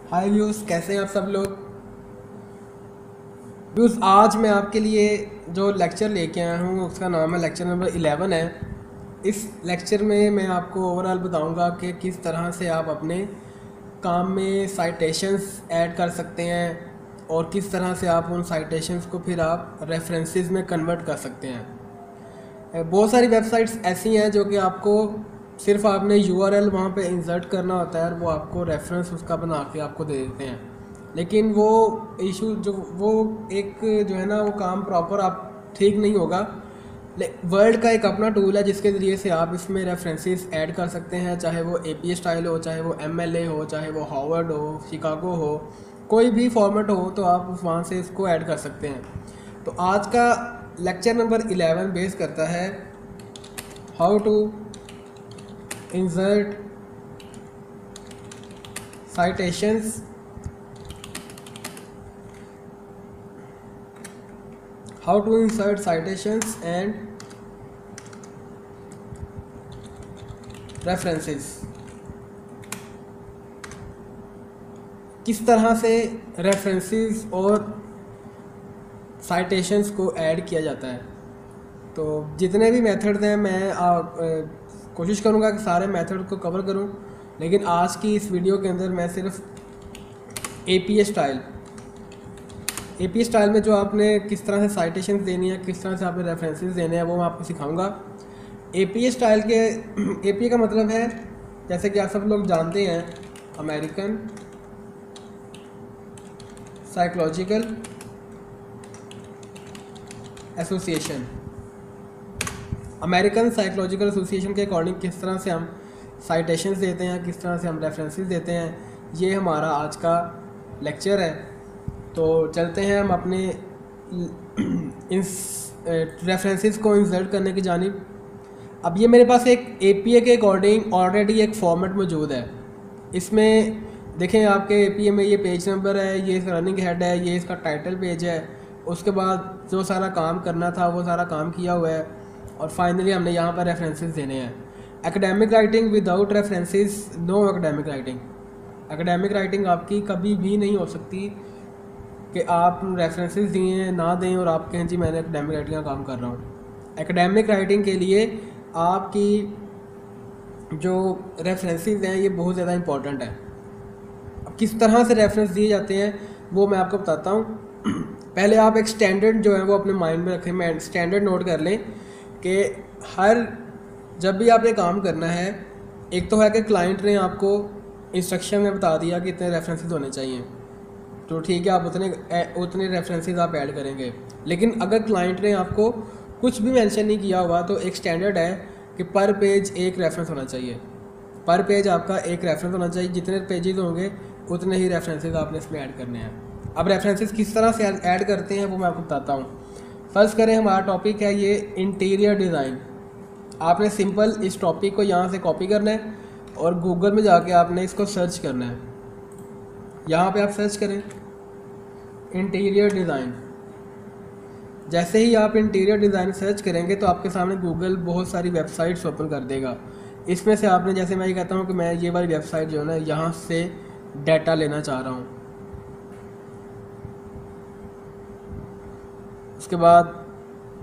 हाय views, कैसे हैं आप सब लोग। व्यूज़, आज मैं आपके लिए जो लेक्चर लेके आया हूँ उसका नाम है लेक्चर नंबर 11 है। इस लेक्चर में मैं आपको ओवरऑल बताऊंगा कि किस तरह से आप अपने काम में साइटेशंस ऐड कर सकते हैं और किस तरह से आप उन साइटेशंस को फिर आप रेफरेंसेस में कन्वर्ट कर सकते हैं। बहुत सारी वेबसाइट्स ऐसी हैं जो कि आपको सिर्फ आपने यूआरएल वहाँ पे इंसर्ट करना होता है और वो आपको रेफरेंस उसका बना के आपको दे देते हैं। लेकिन वो इशू जो वो एक जो है ना वो काम प्रॉपर आप ठीक नहीं होगा। वर्ल्ड का एक अपना टूल है जिसके ज़रिए से आप इसमें रेफरेंसेस ऐड कर सकते हैं, चाहे वो एपीए स्टाइल हो, चाहे वो एमएलए हो, चाहे वो हार्वर्ड हो, शिकागो हो, कोई भी फॉर्मेट हो तो आप वहाँ से इसको ऐड कर सकते हैं। तो आज का लेक्चर नंबर 11 बेस करता है how to insert citations and references. किस तरह से रेफरेंसेस और साइटेशंस को ऐड किया जाता है। तो जितने भी मेथड्स हैं मैं कोशिश करूँगा कि सारे मेथड को कवर करूँ, लेकिन आज की इस वीडियो के अंदर मैं सिर्फ एपीए स्टाइल में जो आपने किस तरह से साइटेशंस देनी है, किस तरह से आपने रेफरेंसेस देने हैं, वो मैं आपको सिखाऊंगा। एपीए स्टाइल के एपीए का मतलब है, जैसे कि आप सब लोग जानते हैं, American psychological association. American psychological association के अकॉर्डिंग किस तरह से हम साइटेशंस देते हैं, किस तरह से हम रेफरेंसेस देते हैं, ये हमारा आज का लेक्चर है। तो चलते हैं हम अपने इन रेफरेंसेस को इंसर्ट करने की जानिब। अब ये मेरे पास एक एपीए के अकॉर्डिंग ऑलरेडी एक फॉर्मेट मौजूद है। इसमें देखें, आपके एपीए में ये पेज नंबर है, ये रनिंग हेड है, ये इसका टाइटल पेज है, उसके बाद जो सारा काम करना था वो सारा काम किया हुआ है, और फाइनली हमने यहाँ पर रेफरेंसेस देने हैं। Academic writing without references no academic writing. Academic writing आपकी कभी भी नहीं हो सकती कि आप रेफरेंसेस दिए ना दें और आप कहें जी मैंने एकेडमिक राइटिंग का काम कर रहा हूँ। एकेडमिक राइटिंग के लिए आपकी जो रेफरेंसेस हैं ये बहुत ज़्यादा इंपॉर्टेंट है। अब किस तरह से रेफरेंस दिए जाते हैं वो मैं आपको बताता हूँ। पहले आप एक स्टैंडर्ड जो है वो अपने माइंड में रखें, मैं स्टैंडर्ड नोट कर लें कि हर जब भी आपने काम करना है, एक तो है कि क्लाइंट ने आपको इंस्ट्रक्शन में बता दिया कि इतने रेफरेंसेस होने चाहिए, तो ठीक है, आप उतने रेफरेंसेस आप ऐड करेंगे। लेकिन अगर क्लाइंट ने आपको कुछ भी मेंशन नहीं किया हुआ तो एक स्टैंडर्ड है कि पर पेज एक रेफरेंस होना चाहिए। पर पेज आपका एक रेफरेंस होना चाहिए, जितने पेजेस होंगे उतने ही रेफरेंसेस आपने इसमें ऐड करने हैं। अब रेफरेंसेस किस तरह से ऐड करते हैं वो मैं आपको बताता हूँ। फर्स्ट करें, हमारा टॉपिक है ये इंटीरियर डिज़ाइन। आपने सिंपल इस टॉपिक को यहाँ से कॉपी करना है और गूगल में जाके आपने इसको सर्च करना है। यहाँ पे आप सर्च करें इंटीरियर डिज़ाइन। जैसे ही आप इंटीरियर डिज़ाइन सर्च करेंगे तो आपके सामने गूगल बहुत सारी वेबसाइट्स ओपन कर देगा। इसमें से आपने, जैसे मैं ये कहता हूँ कि मैं ये वाली वेबसाइट जो है ना यहाँ से डाटा लेना चाह रहा हूँ, उसके बाद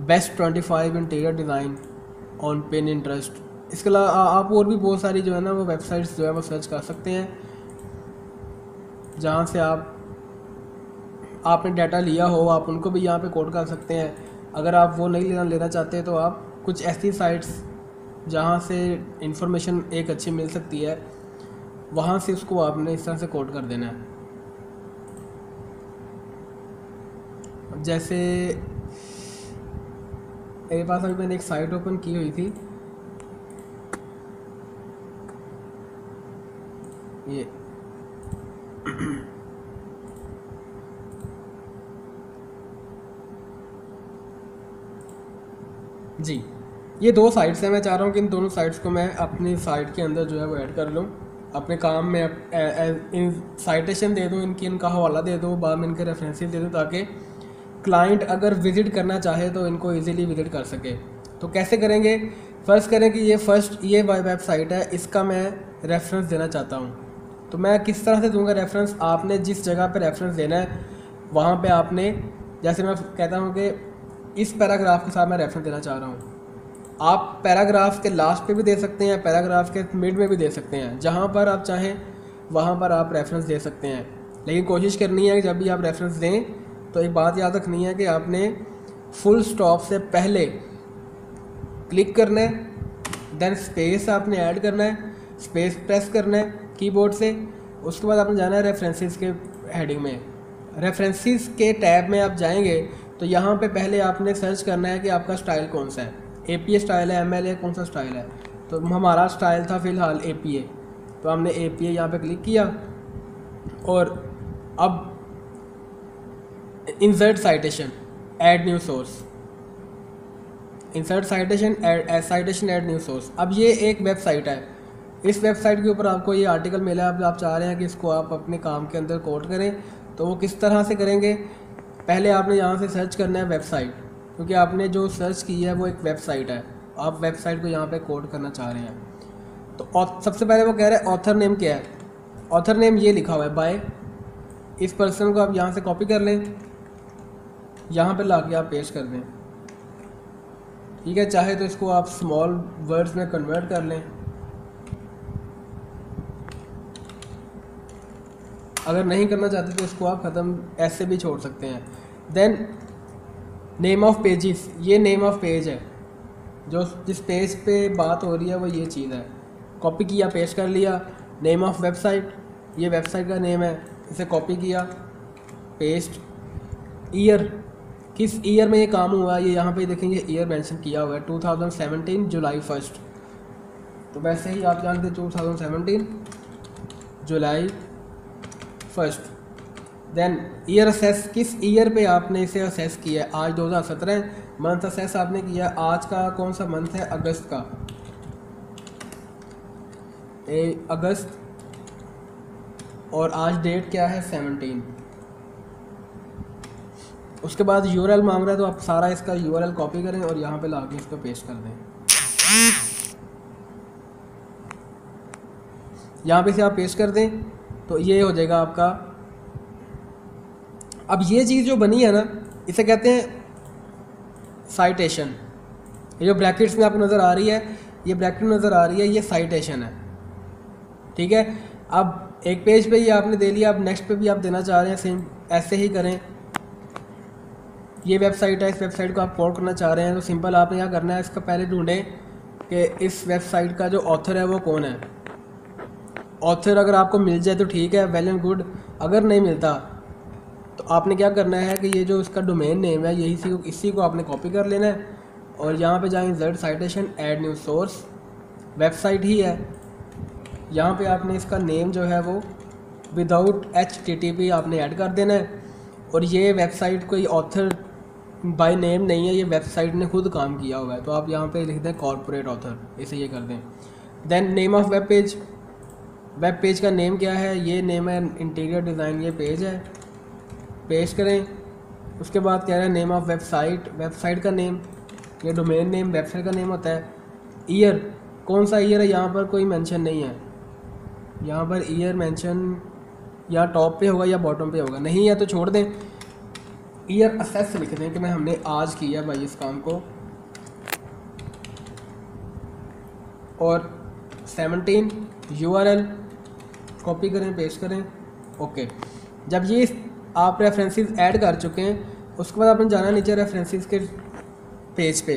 best 25 interior design on Pinterest। इसके अलावा आप और भी बहुत सारी जो है ना वो वेबसाइट्स जो है वो सर्च कर सकते हैं, जहाँ से आपने डाटा लिया हो आप उनको भी यहाँ पे कोड कर सकते हैं। अगर आप वो नहीं लेना चाहते तो आप कुछ ऐसी साइट्स जहाँ से इंफॉर्मेशन एक अच्छी मिल सकती है वहाँ से उसको आपने इस तरह से कोड कर देना है। जैसे मेरे पास अभी मैंने एक साइट ओपन की हुई थी, ये जी, ये दो साइट्स हैं। मैं चाह रहा हूँ कि इन दोनों साइट्स को मैं अपनी साइट के अंदर जो है वो ऐड कर लूँ अपने काम में। इन साइटेशन दे दूँ, इनका हवाला दे दूँ, बाद में इनके रेफरेंसेस दे दूँ, ताकि क्लाइंट अगर विज़िट करना चाहे तो इनको इजीली विज़िट कर सके। तो कैसे करेंगे, फ़र्ज़ करें कि ये वेबसाइट है, इसका मैं रेफरेंस देना चाहता हूँ। तो मैं किस तरह से दूंगा रेफरेंस, आपने जिस जगह पे रेफरेंस देना है वहाँ पे आपने, जैसे मैं कहता हूँ कि इस पैराग्राफ के साथ मैं रेफरेंस देना चाह रहा हूँ, आप पैराग्राफ के लास्ट पे भी दे सकते हैं, पैराग्राफ के मिड में भी दे सकते हैं, जहाँ पर आप चाहें वहाँ पर आप रेफरेंस दे सकते हैं। लेकिन कोशिश करनी है कि जब भी आप रेफरेंस दें तो एक बात याद रखनी है कि आपने फुल स्टॉप से पहले क्लिक करना है, देन स्पेस आपने ऐड करना है, स्पेस प्रेस करना है कीबोर्ड से, उसके बाद आपने जाना है रेफरेंसेस के हेडिंग में। रेफरेंसेस के टैब में आप जाएंगे तो यहाँ पे पहले आपने सर्च करना है कि आपका स्टाइल कौन सा है, APA स्टाइल है, ML है, कौन सा स्टाइल है। तो हमारा स्टाइल था फ़िलहाल APA, तो हमने APA यहाँ पे क्लिक किया और अब insert citation add new source, insert citation add new source. अब ये एक वेबसाइट है, इस वेबसाइट के ऊपर आपको ये आर्टिकल मिला है, आप चाह रहे हैं कि इसको आप अपने काम के अंदर कोट करें, तो वो किस तरह से करेंगे, पहले आपने यहाँ से सर्च करना है वेबसाइट, क्योंकि आपने जो सर्च की है वो एक वेबसाइट है, आप वेबसाइट को यहाँ पे कोड करना चाह रहे हैं। तो सबसे पहले वो कह रहे हैं ऑथर नेम क्या है, ऑथर नेम ये लिखा हुआ है बाय, इस पर्सन को आप यहाँ से कॉपी कर लें, यहाँ पे ला के आप पेस्ट कर दें, ठीक है। चाहे तो इसको आप स्मॉल वर्ड्स में कन्वर्ट कर लें, अगर नहीं करना चाहते तो इसको आप ख़त्म ऐसे भी छोड़ सकते हैं। देन नेम ऑफ पेजेस, ये नेम ऑफ पेज है, जो जिस पेज पे बात हो रही है वो ये चीज़ है, कॉपी किया पेस्ट कर लिया। नेम ऑफ वेबसाइट, ये वेबसाइट का नेम है, इसे कॉपी किया पेस्ट। ईयर, किस ईयर में ये काम हुआ, ये यहाँ पे देखेंगे ईयर मेंशन किया हुआ है 2017 जुलाई 1, तो वैसे ही आप जानते 2017 जुलाई 1। देन ईयर असेस, किस ईयर पे आपने इसे असेस किया है, आज 2017 मंथ असेस आपने किया, आज का कौन सा मंथ है, अगस्त का, अगस्त, और आज डेट क्या है 17। उसके बाद यूआरएल मांग रहा है, तो आप सारा इसका यूआरएल कॉपी करें और यहाँ पे लाके इसको पेस्ट कर दें। यहाँ पे से आप पेस्ट कर दें तो ये हो जाएगा आपका। अब ये चीज़ जो बनी है ना, इसे कहते हैं साइटेशन। ये जो ब्रैकेट्स में आपको नज़र आ रही है, ये ब्रैकेट में नज़र आ रही है, ये साइटेशन है, ठीक है। अब एक पेज पे ही आपने दे लिया, अब नेक्स्ट पे भी आप देना चाह रहे हैं, सेम ऐसे ही करें। ये वेबसाइट है, इस वेबसाइट को आप कोड करना चाह रहे हैं, तो सिंपल आपने क्या करना है, इसका पहले ढूंढें कि इस वेबसाइट का जो ऑथर है वो कौन है। ऑथर अगर आपको मिल जाए तो ठीक है, वेल एंड गुड, अगर नहीं मिलता तो आपने क्या करना है कि ये जो इसका डोमेन नेम है, यही इसी को आपने कॉपी कर लेना है और यहाँ पे जाएं insert citation add new source, website ही है, यहाँ पे आपने इसका नेम जो है वो विदाउट HTTP आपने ऐड कर देना है। और ये वेबसाइट कोई ऑथर बाय नेम नहीं है, ये वेबसाइट ने खुद काम किया हुआ है, तो आप यहाँ पे लिख दें कॉर्पोरेट ऑथर, इसे ये कर दें। Then name of web page, web page का नेम क्या है, ये नेम है इंटीरियर डिज़ाइन, ये पेज है, पेस्ट करें। उसके बाद कह रहा है नेम ऑफ वेबसाइट, वेबसाइट का नेम, ये डोमेन नेम वेबसाइट का नेम होता है। ईयर, कौन सा ईयर है, यहाँ पर कोई मेंशन नहीं है, यहाँ पर ईयर मेंशन या टॉप पे होगा या बॉटम पे होगा, नहीं है तो छोड़ दें। ईयर असेस लिख दें कि मैं हमने आज किया भाई इस काम को, और 17 URL कॉपी करें पेस्ट करें, ओके। जब ये आप रेफरेंसेस ऐड कर चुके हैं, उसके बाद आपने जाना नीचे रेफरेंसेस के पेज पे,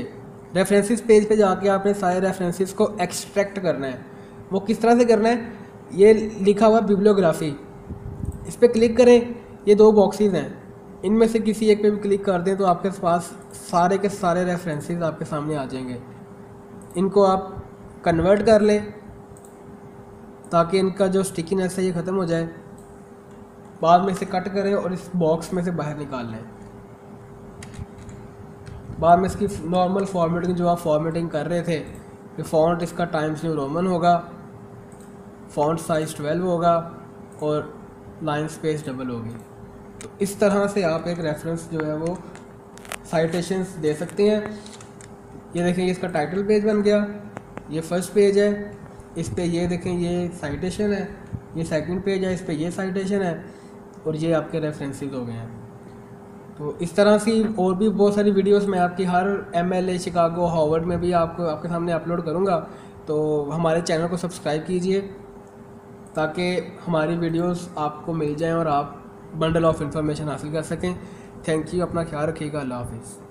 रेफरेंसेस पेज पे जाके आपने सारे रेफरेंसेस को एक्सट्रैक्ट करना है। वो किस तरह से करना है, ये लिखा हुआ बिब्लियोग्राफी, इस पर क्लिक करें, ये दो बॉक्सेस हैं, इनमें से किसी एक पे भी क्लिक कर दें तो आपके पास सारे के सारे रेफरेंसेस आपके सामने आ जाएंगे। इनको आप कन्वर्ट कर लें ताकि इनका जो स्टिकीनेस है ये ख़त्म हो जाए। बाद में इसे कट करें और इस बॉक्स में से बाहर निकाल लें। बाद में इसकी नॉर्मल फॉर्मेटिंग जो आप फॉर्मेटिंग कर रहे थे कि फ़ॉन्ट इसका टाइम्स न्यू रोमन होगा, फ़ॉन्ट साइज़ 12 होगा और लाइन स्पेस डबल होगी। तो इस तरह से आप एक रेफरेंस जो है वो साइटेशंस दे सकते हैं। ये देखें इसका टाइटल पेज बन गया, ये फर्स्ट पेज है, इस पे ये देखें ये साइटेशन है, ये सेकंड पेज है, इस पे ये साइटेशन है और ये आपके रेफरेंसेस हो गए हैं। तो इस तरह से और भी बहुत सारी वीडियोस मैं आपकी हर MLA शिकागो हार्वर्ड में भी आपके सामने अपलोड करूँगा। तो हमारे चैनल को सब्सक्राइब कीजिए ताकि हमारी वीडियोस आपको मिल जाएं और आप बंडल ऑफ इंफॉर्मेशन हासिल कर सकें। थैंक यू, अपना ख्याल रखिएगा, अल्लाह हाफिज़।